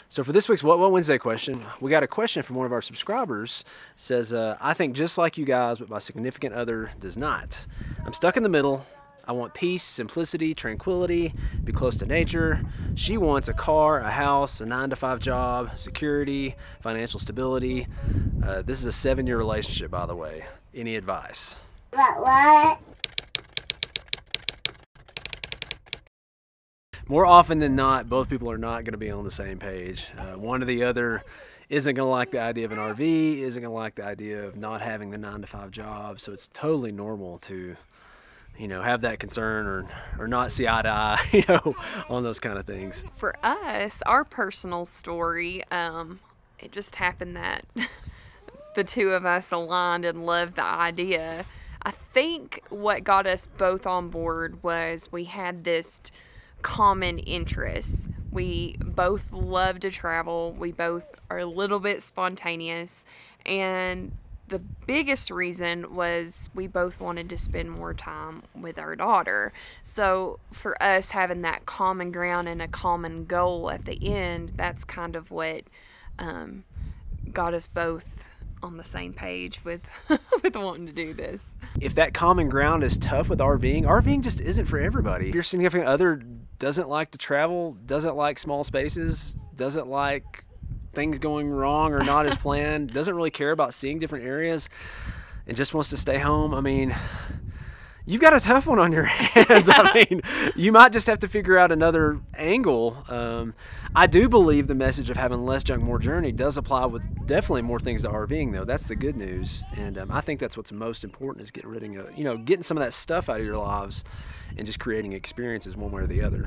So for this week's What Wednesday question, we got a question from one of our subscribers. It says, I think just like you guys, but my significant other does not. I'm stuck in the middle. I want peace, simplicity, tranquility, be close to nature. She wants a car, a house, a 9-to-5 job, security, financial stability. This is a 7-year relationship, by the way. Any advice? What? More often than not, both people are not going to be on the same page. One or the other isn't going to like the idea of an RV, isn't going to like the idea of not having the 9-to-5 job. So it's totally normal to, have that concern or not see eye to eye, on those kind of things. For us, our personal story, it just happened that the two of us aligned and loved the idea. I think what got us both on board was we had this common interests. We both love to travel. We both are a little bit spontaneous, and the biggest reason was we both wanted to spend more time with our daughter. So for us, having that common ground and a common goal at the end, that's kind of what got us both on the same page with with wanting to do this. If that common ground is tough with RVing just isn't for everybody. If your significant other doesn't like to travel, doesn't like small spaces, doesn't like things going wrong or not as planned, doesn't really care about seeing different areas, and just wants to stay home, you've got a tough one on your hands. You might just have to figure out another angle. I do believe the message of having less junk, more journey does apply with definitely more things to RVing, though. That's the good news. And I think that's what's most important, is getting some of that stuff out of your lives and just creating experiences one way or the other.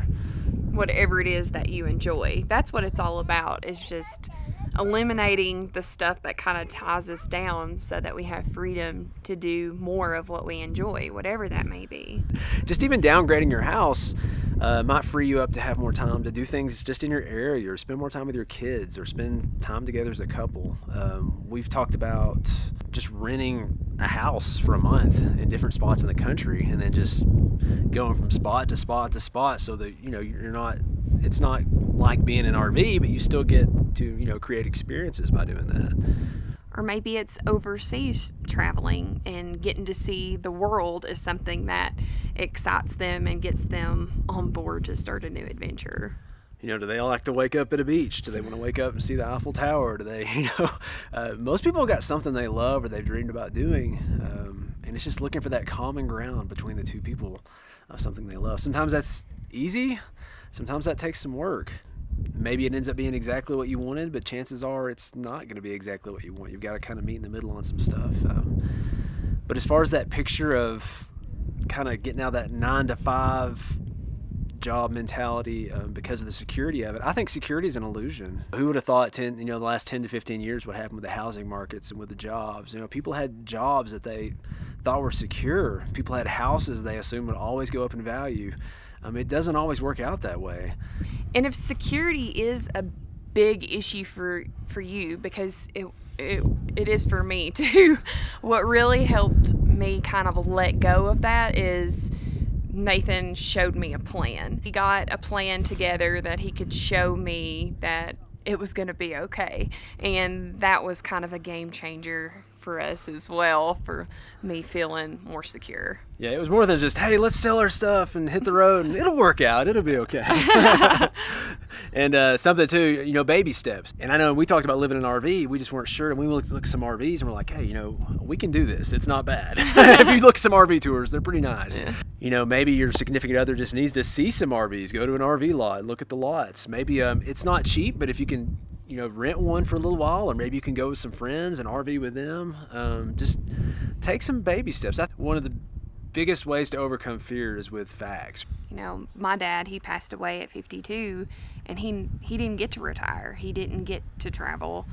Whatever it is that you enjoy, that's what it's all about, is just eliminating the stuff that kind of ties us down so that we have freedom to do more of what we enjoy, whatever that may be. Just even downgrading your house might free you up to have more time to do things just in your area, or spend more time with your kids, or spend time together as a couple. We've talked about just renting a house for a month in different spots in the country, and then just going from spot to spot to spot, so that it's not like being an RV, but you still get to create experiences by doing that. Or maybe it's overseas traveling, and getting to see the world is something that excites them and gets them on board to start a new adventure. Do they like to wake up at a beach? Do they want to wake up and see the Eiffel Tower? Do they, most people got something they love or they've dreamed about doing, and it's just looking for that common ground between the two people of something they love. Sometimes that's easy, sometimes that takes some work. Maybe it ends up being exactly what you wanted, but chances are it's not going to be exactly what you want. You've got to kind of meet in the middle on some stuff. But as far as that picture of kind of getting out of that 9-to-5 job mentality because of the security of it, I think security is an illusion. Who would have thought the last 10 to 15 years what happened with the housing markets and with the jobs? People had jobs that they thought were secure. People had houses they assumed would always go up in value. It doesn't always work out that way. And if security is a big issue for you, because it is for me too, what really helped me kind of let go of that is Nathan showed me a plan. He got a plan together that he could show me that it was going to be okay, and that was kind of a game changer for us as well, for me feeling more secure. Yeah, it was more than just, hey, let's sell our stuff and hit the road and it'll work out, it'll be okay. And something too, baby steps. And I know we talked about living in an RV, we just weren't sure, and we looked at some RVs and we're like, hey, we can do this, it's not bad. If you look at some RV tours, they're pretty nice. Yeah. Maybe your significant other just needs to see some RVs, go to an RV lot, look at the lots. Maybe it's not cheap, but if you can rent one for a little while, or maybe you can go with some friends and RV with them. Just take some baby steps. That's one of the biggest ways to overcome fear, is with facts. My dad, he passed away at 52, and he didn't get to retire. He didn't get to travel.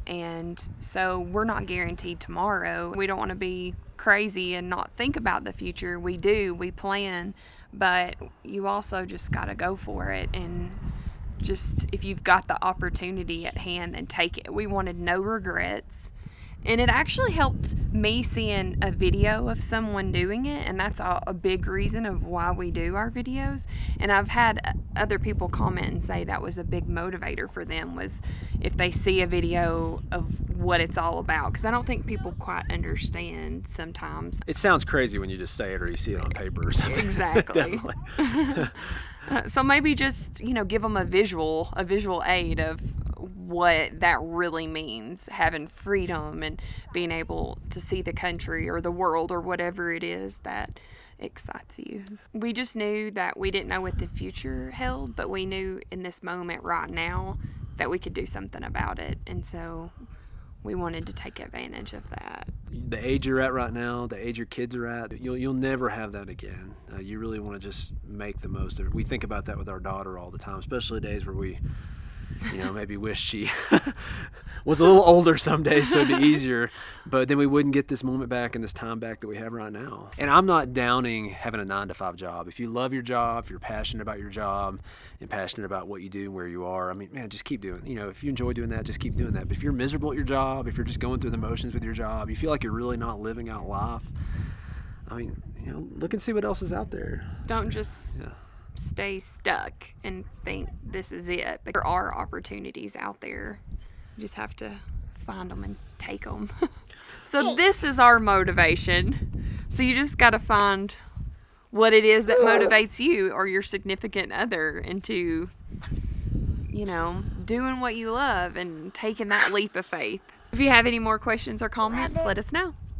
And so we're not guaranteed tomorrow. We don't want to be crazy and not think about the future. We do, we plan, but you also just got to go for it. And just, if you've got the opportunity at hand, then take it. We wanted no regrets, And it actually helped me seeing a video of someone doing it, and that's a big reason of why we do our videos. And I've had other people comment and say that was a big motivator for them, was if they see a video of what it's all about, because I don't think people quite understand sometimes. It sounds crazy when you just say it or you see it on paper or something. Exactly. Definitely. So maybe just, you know, give them a visual aid of what that really means, having freedom and being able to see the country or the world or whatever it is that excites you. We just knew that we didn't know what the future held, but we knew in this moment right now that we could do something about it, and so we wanted to take advantage of that. The age you're at right now, the age your kids are at, you'll never have that again. You really want to just make the most of it. We think about that with our daughter all the time, especially days where we, you know, maybe wish she was a little older some days so it'd be easier, but then we wouldn't get this moment back and this time back that we have right now. And I'm not downing having a 9-to-5 job. If you love your job, if you're passionate about your job and passionate about what you do and where you are, I mean, man, just keep doing it. You know, if you enjoy doing that, just keep doing that. But if you're miserable at your job, if you're just going through the motions with your job, you feel like you're really not living out life, I mean, you know, look and see what else is out there. Don't just stay stuck and think this is it. But there are opportunities out there. You just have to find them and take them. So this is our motivation. So you just got to find what it is that motivates you or your significant other into, you know, doing what you love and taking that leap of faith. If you have any more questions or comments, let us know.